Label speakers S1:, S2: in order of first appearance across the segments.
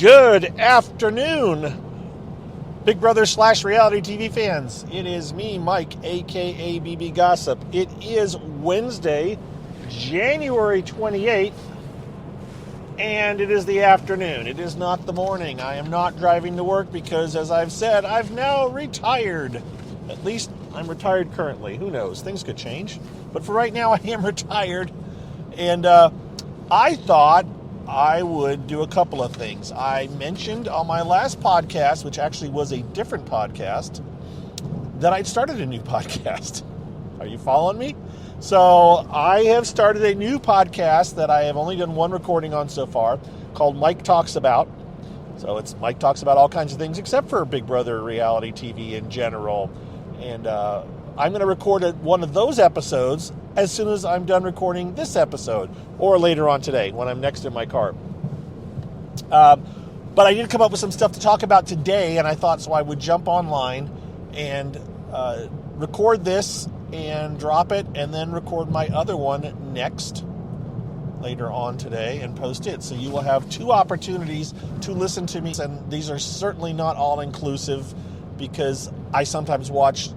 S1: Good afternoon, Big Brother / reality TV fans. It is me, Mike, aka BB Gossip. It is Wednesday, January 28th, and it is the afternoon. It is not the morning. I am not driving to work because, as I've said, I've now retired. At least I'm retired currently. Who knows? Things could change. But for right now, I am retired. And I thought I would do a couple of things. I mentioned on my last podcast, which actually was a different podcast, that I'd started a new podcast. Are you following me? So I have started a new podcast that I have only done one recording on so far, called Mike Talks About. So it's Mike talks about all kinds of things except for Big Brother reality TV in general. And I'm going to record one of those episodes as soon as I'm done recording this episode, or later on today when I'm next in my car. But I did come up with some stuff to talk about today, and I thought so I would jump online and record this and drop it, and then record my other one next, later on today, and post it. So you will have two opportunities to listen to me, and these are certainly not all-inclusive, because I sometimes watch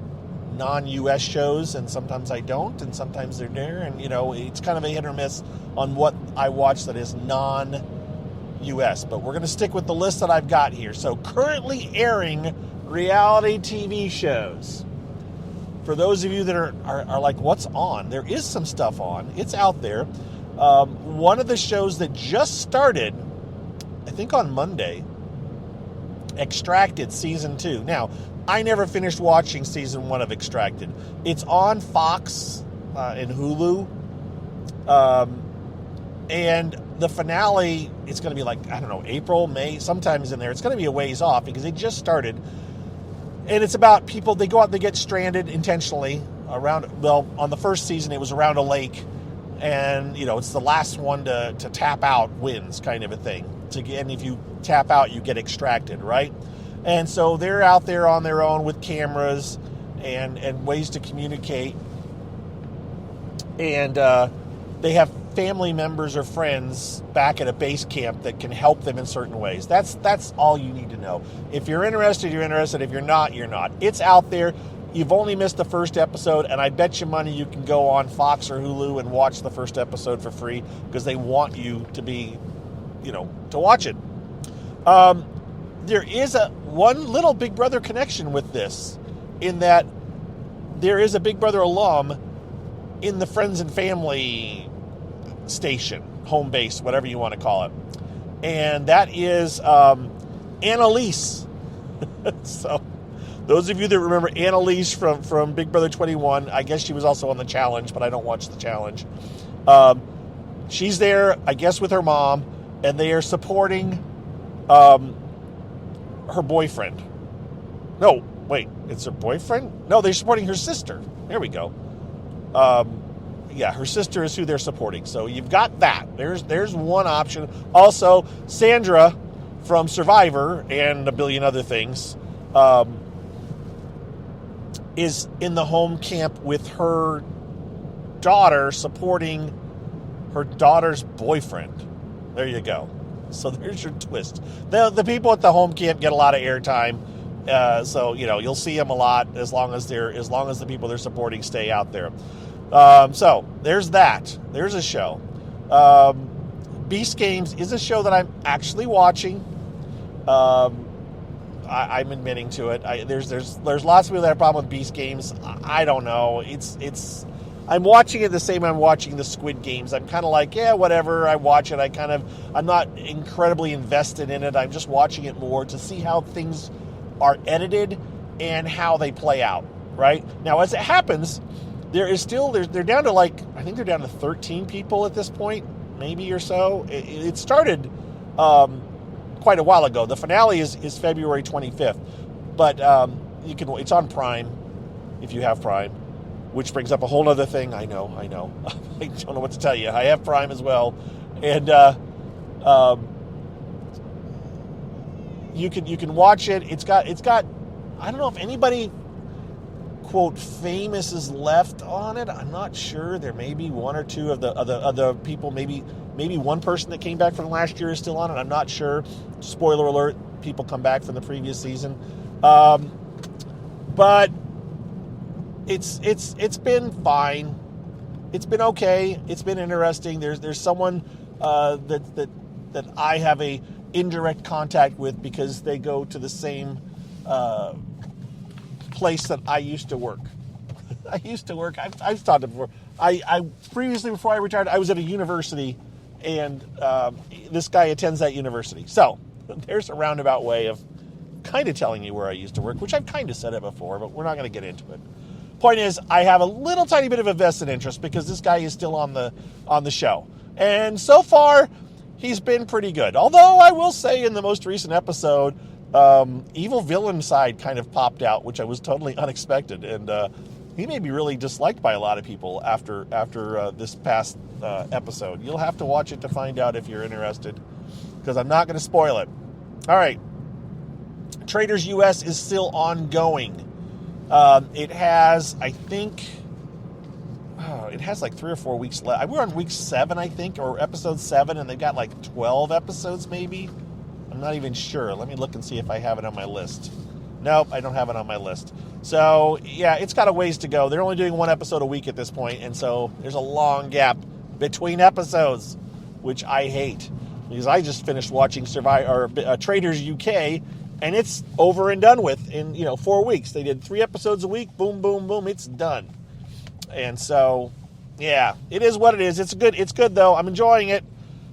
S1: non-U.S. shows, and sometimes I don't, and sometimes they're there, and, you know, it's kind of a hit or miss on what I watch that is non-U.S., but we're going to stick with the list that I've got here. So, currently airing reality TV shows. For those of you that are like, what's on? There is some stuff on. It's out there. One of the shows that just started, I think on Monday, Extracted Season 2. Now, I never finished watching Season 1 of Extracted. It's on Fox and Hulu. And the finale, it's going to be like, I don't know, April, May, sometimes in there. It's going to be a ways off because it just started. And it's about people, they go out and they get stranded intentionally around, well, on the first season it was around a lake. And, you know, it's the last one to tap out wins kind of a thing. And if you tap out, you get extracted, right? And so they're out there on their own with cameras and ways to communicate. And they have family members or friends back at a base camp that can help them in certain ways. That's all you need to know. If you're interested, you're interested. If you're not, you're not. It's out there. You've only missed the first episode, and I bet you money you can go on Fox or Hulu and watch the first episode for free because they want you to be, you know, to watch it. There is one little Big Brother connection with this, in that there is a Big Brother alum in the Friends and Family station, home base, whatever you want to call it. And that is Annalise. So those of you that remember Annalise from Big Brother 21, I guess she was also on the challenge, but I don't watch the challenge. She's there, I guess, with her mom, and they are supporting her boyfriend. No, wait, it's her boyfriend? No, they're supporting her sister. There we go. Yeah, her sister is who they're supporting. So you've got that. There's one option. Also, Sandra from Survivor and a billion other things is in the home camp with her daughter, supporting her daughter's boyfriend. There you go. So there's your twist. The people at the home camp get a lot of airtime, so you know you'll see them a lot as long as the people they're supporting stay out there. So there's that. There's a show. Beast Games is a show that I'm actually watching. I'm admitting to it. There's lots of people that have a problem with Beast Games. I don't know. It's. I'm watching it the same I'm watching the Squid Games. I'm kind of like, yeah, whatever. I watch it. I'm not incredibly invested in it. I'm just watching it more to see how things are edited and how they play out, right? Now, as it happens, they're down to I think they're down to 13 people at this point, maybe or so. It started quite a while ago. The finale is February 25th, but it's on Prime if you have Prime. Which brings up a whole other thing. I know. I don't know what to tell you. I have Prime as well, and you can watch it. It's got. I don't know if anybody quote famous is left on it. I'm not sure. There may be one or two of the people. Maybe one person that came back from last year is still on it. I'm not sure. Spoiler alert: people come back from the previous season. But it's been fine. It's been okay. It's been interesting. There's someone that I have a indirect contact with because they go to the same place that I used to work. I've thought it before. I previously, before I retired, I was at a university, and this guy attends that university. So there's a roundabout way of kind of telling you where I used to work, which I've kind of said it before, but we're not going to get into it. Point is, I have a little tiny bit of a vested interest because this guy is still on the show, and so far he's been pretty good. Although I will say, in the most recent episode, evil villain side kind of popped out, which I was totally unexpected, and he may be really disliked by a lot of people after this past episode. You'll have to watch it to find out if you're interested, because I'm not going to spoil it. All right. Traitors US is still ongoing. It has, I think, it has like 3 or 4 weeks left. We're on week 7, I think, or episode 7, and they've got like 12 episodes maybe. I'm not even sure. Let me look and see if I have it on my list. Nope, I don't have it on my list. So, yeah, it's got a ways to go. They're only doing 1 episode a week at this point, and so there's a long gap between episodes, which I hate. Because I just finished watching Traitors UK, and it's over and done with in 4 weeks. They did 3 episodes a week. Boom, boom, boom. It's done. And so, yeah, it is what it is. It's good. It's good though. I'm enjoying it.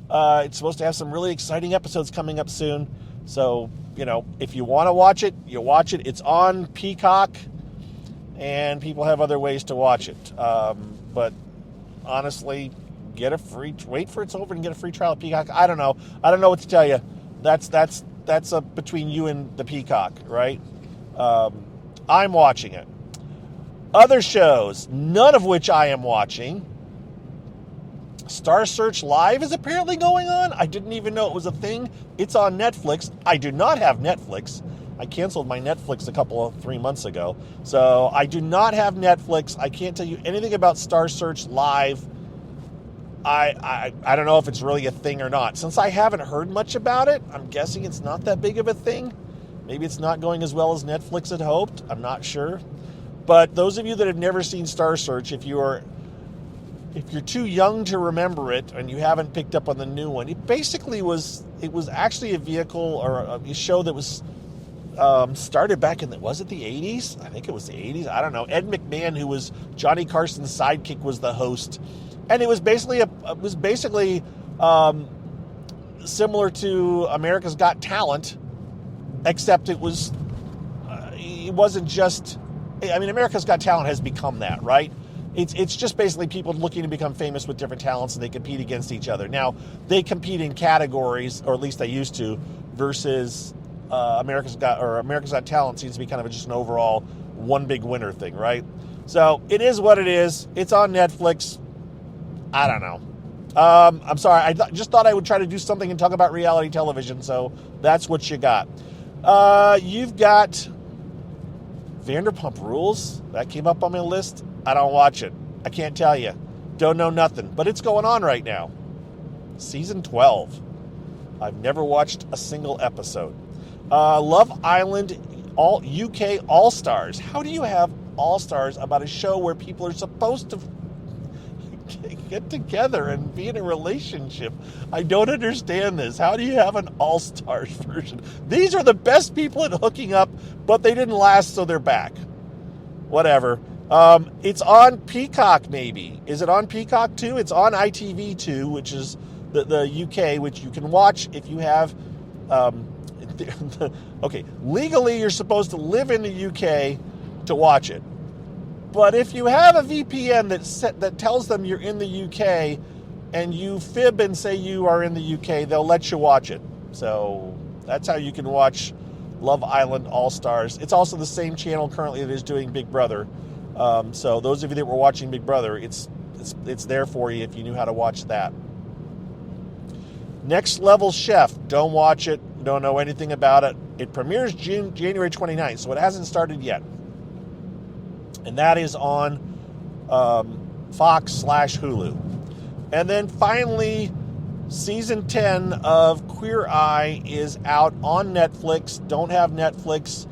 S1: It's supposed to have some really exciting episodes coming up soon. So if you want to watch it, you watch it. It's on Peacock, and people have other ways to watch it. But honestly, wait for it's over and get a free trial at Peacock. I don't know what to tell you. That's between you and the Peacock, right? I'm watching it. Other shows, none of which I am watching. Star Search Live is apparently going on. I didn't even know it was a thing. It's on Netflix. I do not have Netflix. I canceled my Netflix 3 months ago. So I do not have Netflix. I can't tell you anything about Star Search Live. I don't know if it's really a thing or not. Since I haven't heard much about it, I'm guessing it's not that big of a thing. Maybe it's not going as well as Netflix had hoped. I'm not sure. But those of you that have never seen Star Search, if you're too young to remember it and you haven't picked up on the new one, it was actually a vehicle or a show that was started back in was it the 80s? I think it was the 80s. I don't know. Ed McMahon, who was Johnny Carson's sidekick, was the host. And it was basically similar to America's Got Talent, except it wasn't just. I mean, America's Got Talent has become that, right? It's just basically people looking to become famous with different talents, and they compete against each other. Now they compete in categories, or at least they used to, versus America's Got Talent seems to be kind of just an overall one big winner thing, right? So it is what it is. It's on Netflix. I don't know. I'm sorry. I just thought I would try to do something and talk about reality television, so that's what you got. You've got Vanderpump Rules. That came up on my list. I don't watch it. I can't tell you. Don't know nothing. But it's going on right now. Season 12. I've never watched a single episode. Love Island UK All-Stars. How do you have All-Stars about a show where people are supposed to get together and be in a relationship? I don't understand this. How do you have an All-Stars version? These are the best people at hooking up, but they didn't last, so they're back. Whatever. It's on Peacock, maybe. Is it on Peacock too? It's on ITV2, which is the UK, which you can watch if you have. Okay, legally you're supposed to live in the UK to watch it. But if you have a VPN that tells them you're in the UK and you fib and say you are in the UK, they'll let you watch it. So that's how you can watch Love Island All-Stars. It's also the same channel currently that is doing Big Brother. So those of you that were watching Big Brother, it's there for you if you knew how to watch that. Next Level Chef. Don't watch it. Don't know anything about it. It premieres January 29th, so it hasn't started yet. and that is on Fox/Hulu. And then finally, season 10 of Queer Eye is out on Netflix. Don't have Netflix.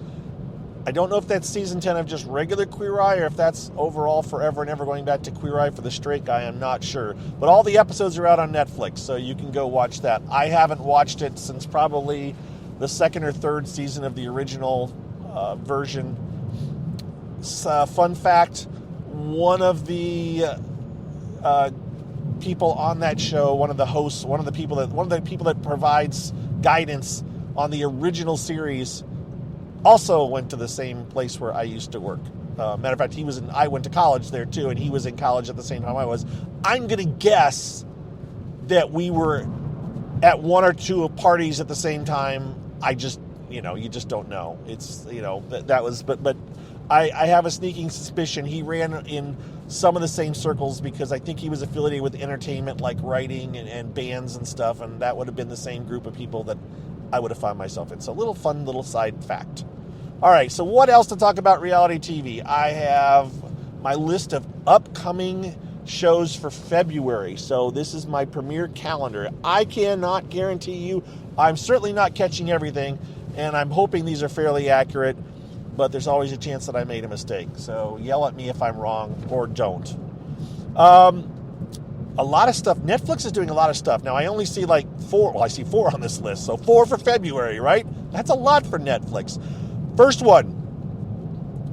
S1: I don't know if that's season 10 of just regular Queer Eye or if that's overall forever and ever going back to Queer Eye for the straight guy. I'm not sure. But all the episodes are out on Netflix, so you can go watch that. I haven't watched it since probably the second or third season of the original version. Fun fact, one of the people on that show, one of the hosts, one of the people that provides guidance on the original series, also went to the same place where I used to work. Matter of fact, I went to college there too, and he was in college at the same time I was. I'm going to guess that we were at one or two parties at the same time. I just, you just don't know. It's, that was, but I have a sneaking suspicion he ran in some of the same circles because I think he was affiliated with entertainment like writing and bands and stuff, and that would have been the same group of people that I would have found myself in. So fun little side fact. All right, so what else to talk about reality TV? I have my list of upcoming shows for February. So this is my premiere calendar. I cannot guarantee you, I'm certainly not catching everything, and I'm hoping these are fairly accurate, but there's always a chance that I made a mistake. So yell at me if I'm wrong, or don't. A lot of stuff. Netflix is doing a lot of stuff. Now, I only see like 4. Well, I see 4 on this list. So 4 for February, right? That's a lot for Netflix. First one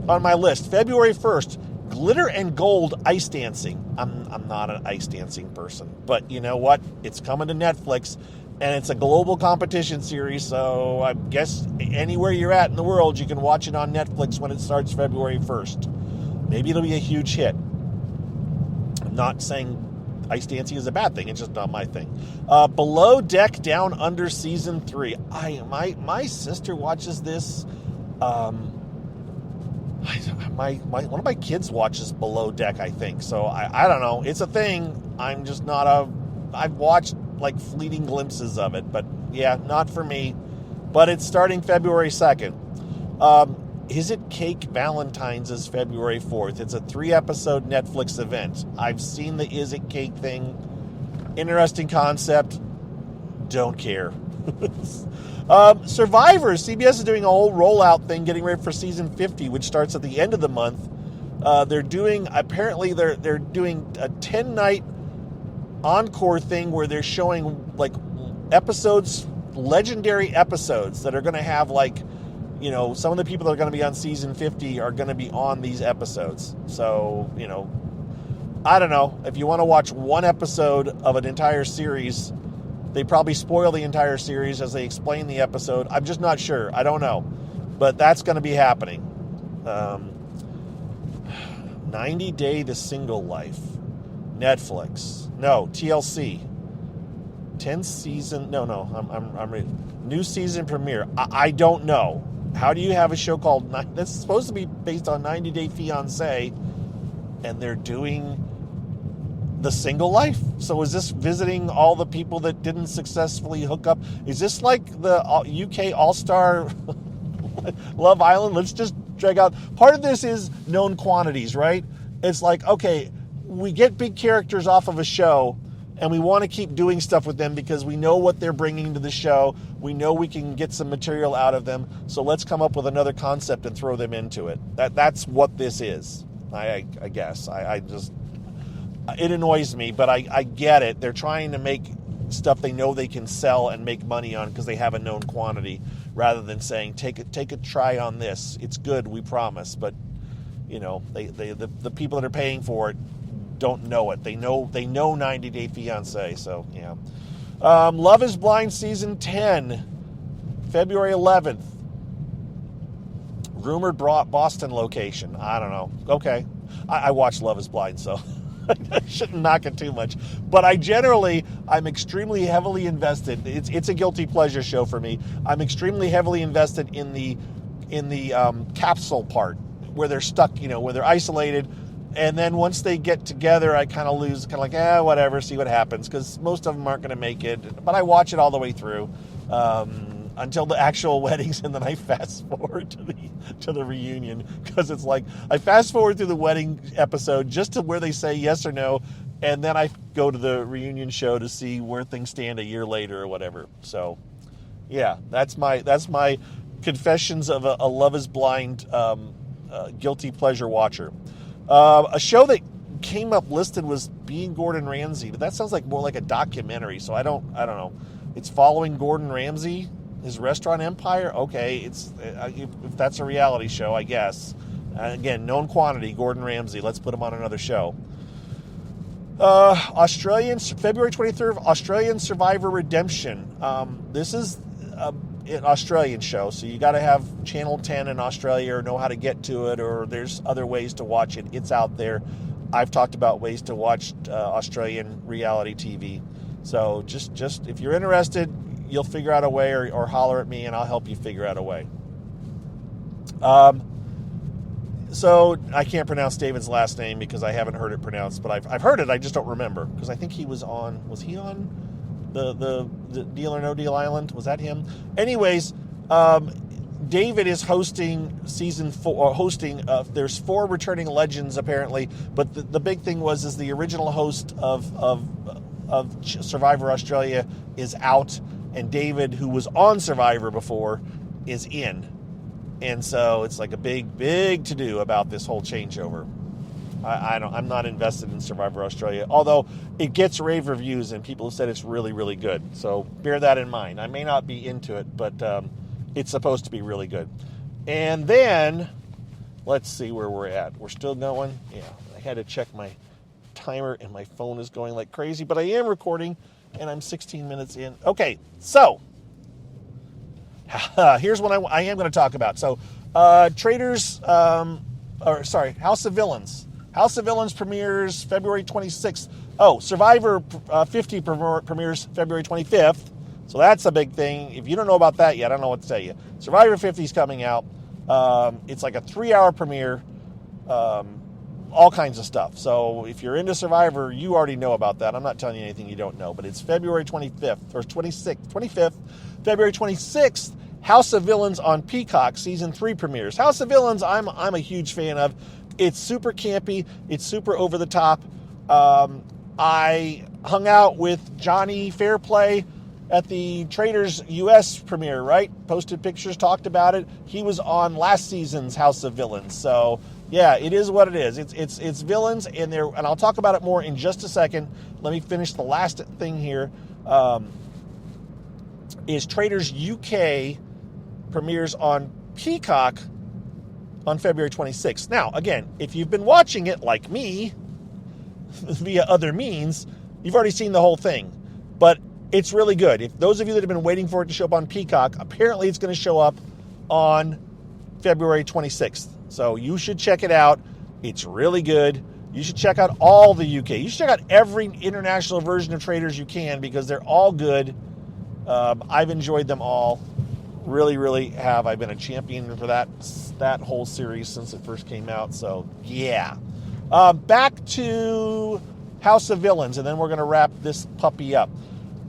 S1: on my list, February 1st, Glitter and Gold Ice Dancing. I'm not an ice dancing person, but you know what? It's coming to Netflix, and it's a global competition series, so I guess anywhere you're at in the world, you can watch it on Netflix when it starts February 1st. Maybe it'll be a huge hit. I'm not saying ice dancing is a bad thing. It's just not my thing. Below Deck Down Under Season 3. My sister watches this. One of my kids watches Below Deck, I think. So I don't know. It's a thing. I'm just not I've watched like fleeting glimpses of it, but yeah, not for me. But it's starting February 2nd. Is It Cake Valentine's is February 4th. It's a 3-episode Netflix event. I've seen the Is It Cake thing. Interesting concept. Don't care. Survivor. CBS is doing a whole rollout thing, getting ready for season 50, which starts at the end of the month. They're doing a 10-night encore thing where they're showing like episodes, legendary episodes that are going to have like, some of the people that are going to be on season 50 are going to be on these episodes. So, I don't know. If you want to watch one episode of an entire series, they probably spoil the entire series as they explain the episode. I'm just not sure. I don't know. But that's going to be happening. 90 Day The Single Life. Netflix. No, TLC. 10 season. No. I'm reading. New season premiere. I don't know. How do you have a show called that's supposed to be based on 90 Day Fiancé, and they're doing The Single Life? So is this visiting all the people that didn't successfully hook up? Is this like the UK All-Star Love Island? Let's just drag out. Part of this is known quantities, right? It's like, okay, we get big characters off of a show, and we want to keep doing stuff with them because we know what they're bringing to the show. We know we can get some material out of them. So let's come up with another concept and throw them into it. That's what this is, I guess. It annoys me, but I get it. They're trying to make stuff they know they can sell and make money on because they have a known quantity, rather than saying, take a try on this. It's good, we promise. But, the people that are paying for it don't know it. They know 90 Day Fiancé, so yeah. Love is Blind Season 10, February 11th. Rumored Boston location. I don't know. Okay. I watch Love is Blind, so I shouldn't knock it too much. But I'm extremely heavily invested. It's a guilty pleasure show for me. I'm extremely heavily invested in the capsule part, where they're stuck, where they're isolated. And then once they get together, I kind of lose, whatever, see what happens, because most of them aren't going to make it. But I watch it all the way through. until the actual weddings, and then I fast forward to the reunion, because it's like I fast forward through the wedding episode just to where they say yes or no, and then I go to the reunion show to see where things stand a year later or whatever. So, yeah, that's my confessions of a Love Is Blind guilty pleasure watcher. A show that came up listed was Being Gordon Ramsay, but that sounds like more like a documentary, so I don't know. It's following Gordon Ramsay, his restaurant empire. Okay, it's if that's a reality show, I guess. Again, known quantity, Gordon Ramsay. Let's put him on another show. February 23rd, Australian Survivor Redemption. This is an Australian show, so you got to have Channel 10 in Australia or know how to get to it, or there's other ways to watch it. It's out there. I've talked about ways to watch Australian reality TV. So just if you're interested, you'll figure out a way, or holler at me and I'll help you figure out a way. So I can't pronounce David's last name because I haven't heard it pronounced, but I've heard it. I just don't remember, because I think he was he on the Deal or No Deal Island? Was that him? Anyways, David is hosting season 4. There's 4 returning legends apparently, but the big thing is the original host of Survivor Australia is out, and David, who was on Survivor before, is in. And so it's like a big to-do about this whole changeover. I'm not invested in Survivor Australia, although it gets rave reviews and people have said it's really, really good. So bear that in mind. I may not be into it, but it's supposed to be really good. And then, let's see where we're at. We're still going. Yeah, I had to check my timer and my phone is going like crazy, but I am recording and I'm 16 minutes in. Okay, so here's what I am going to talk about. So, House of Villains. House of Villains premieres February 26th. Oh, Survivor 50 premieres February 25th. So that's a big thing. If you don't know about that yet, I don't know what to tell you. Survivor 50 is coming out. It's like a 3-hour premiere. All kinds of stuff. So if you're into Survivor, you already know about that. I'm not telling you anything you don't know, but it's February 25th or 25th. February 26th, House of Villains on Peacock season 3 premieres. House of Villains, I'm a huge fan of. It's super campy. It's super over the top. I hung out with Johnny Fairplay at the Traders US premiere, right? Posted pictures, talked about it. He was on last season's House of Villains. So yeah, it is what it is. It's villains in there, and I'll talk about it more in just a second. Let me finish the last thing here. Is Traders UK premieres on Peacock on February 26th. Now, again, if you've been watching it like me via other means, you've already seen the whole thing. But it's really good. If those of you that have been waiting for it to show up on Peacock, apparently it's going to show up on February 26th. So you should check it out. It's really good. You should check out all the UK. You should check out every international version of Traders you can, because they're all good. I've enjoyed them all. Really, really have. I've been a champion for that whole series since it first came out. So, yeah. Back to House of Villains, and then we're going to wrap this puppy up.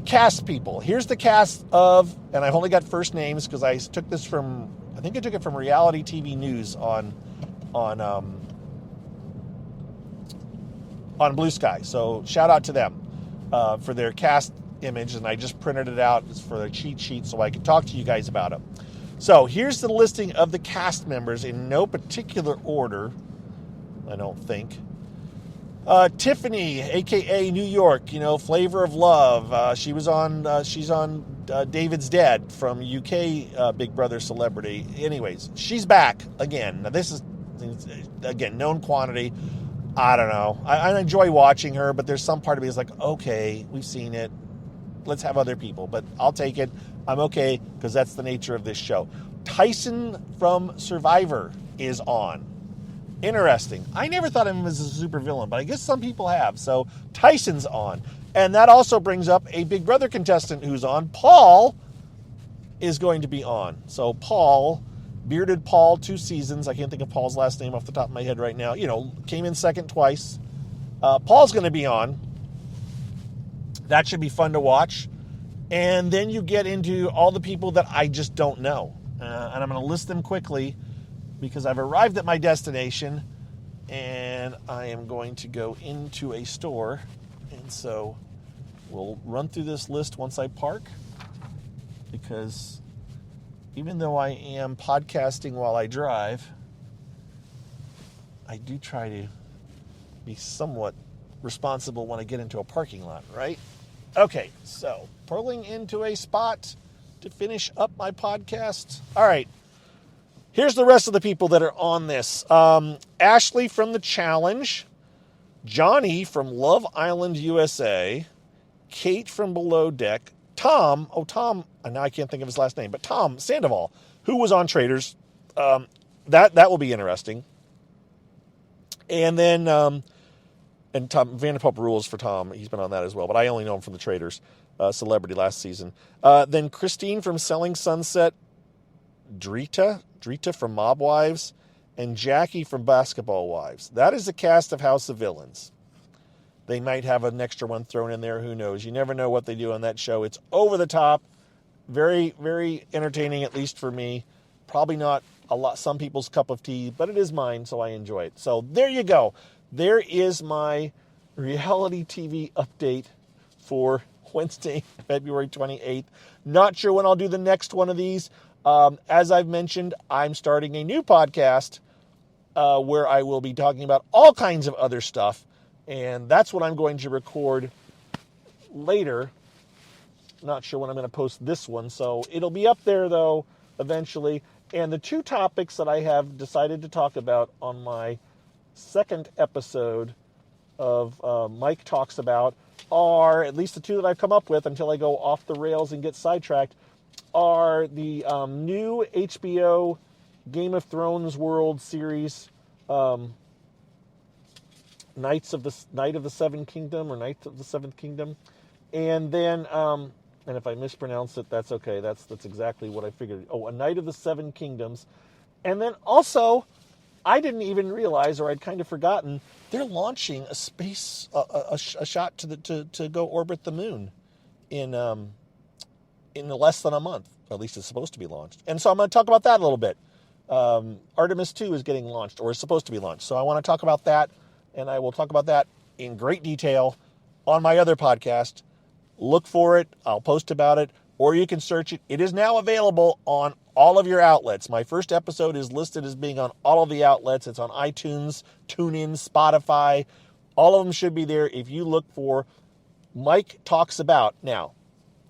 S1: Cast people. Here's the cast of, and I've only got first names because I took this from, I think I took it from Reality TV News on Blue Sky. So shout out to them for their cast image, and I just printed it out for the cheat sheet so I could talk to you guys about it. So here's the listing of the cast members in no particular order, I don't think. Tiffany, aka New York, Flavor of Love. She's on David's Dead from UK Big Brother Celebrity. Anyways, she's back again. Now this is, again, known quantity. I don't know. I enjoy watching her, but there's some part of me that's like, okay, we've seen it. Let's have other people, but I'll take it. I'm okay, because that's the nature of this show. Tyson from Survivor is on. Interesting. I never thought of him as a super villain, but I guess some people have. So Tyson's on. And that also brings up a Big Brother contestant who's on. Paul is going to be on. So Paul, Bearded Paul, 2 seasons. I can't think of Paul's last name off the top of my head right now. Came in second twice. Paul's going to be on. That should be fun to watch. And then you get into all the people that I just don't know. And I'm going to list them quickly because I've arrived at my destination and I am going to go into a store. And so we'll run through this list once I park, because even though I am podcasting while I drive, I do try to be somewhat responsible when I get into a parking lot, right? Okay, so pulling into a spot to finish up my podcast. All right, here's the rest of the people that are on this. Ashley from The Challenge, Johnny from Love Island USA, Kate from Below Deck, Tom, now I can't think of his last name, but Tom Sandoval, who was on Traders. That will be interesting. And then, and Tom Vanderpump Rules for Tom. He's been on that as well, but I only know him from the Traders Celebrity last season. Then Christine from Selling Sunset, Drita from Mob Wives, and Jackie from Basketball Wives. That is the cast of House of Villains. They might have an extra one thrown in there. Who knows? You never know what they do on that show. It's over the top. Very, very entertaining, at least for me. Probably not some people's cup of tea, but it is mine, so I enjoy it. So there you go. There is my reality TV update for Wednesday, February 28th. Not sure when I'll do the next one of these. As I've mentioned, I'm starting a new podcast where I will be talking about all kinds of other stuff. And that's what I'm going to record later. Not sure when I'm going to post this one. So it'll be up there, though, eventually. And the two topics that I have decided to talk about on my second episode of Mike Talks About are, at least the two that I've come up with until I go off the rails and get sidetracked, are the new HBO Game of Thrones World Series, Night of the Seventh Kingdom, and then and if I mispronounce it, that's okay. That's exactly what I figured. Oh, A Night of the Seven Kingdoms, and then also, I didn't even realize, or I'd kind of forgotten, they're launching a space a shot to go orbit the moon in less than a month. Or at least it's supposed to be launched, and so I'm going to talk about that a little bit. Artemis 2 is getting launched, or is supposed to be launched, so I want to talk about that. And I will talk about that in great detail on my other podcast. Look for it. I'll post about it, or you can search it. It is now available on all of your outlets. My first episode is listed as being on all of the outlets. It's on iTunes, TuneIn, Spotify. All of them should be there if you look for Mike Talks About. Now,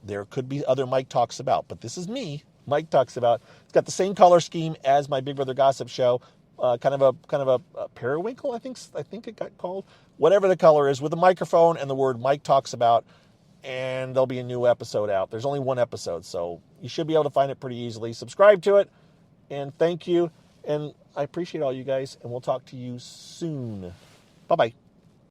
S1: there could be other Mike Talks About, but this is me, Mike Talks About. It's got the same color scheme as my Big Brother Gossip show. Kind of a periwinkle, I think it got called. Whatever the color is, with a microphone and the word Mike Talks About, and there'll be a new episode out. There's only one episode, so you should be able to find it pretty easily. Subscribe to it, and thank you. And I appreciate all you guys, and we'll talk to you soon. Bye-bye.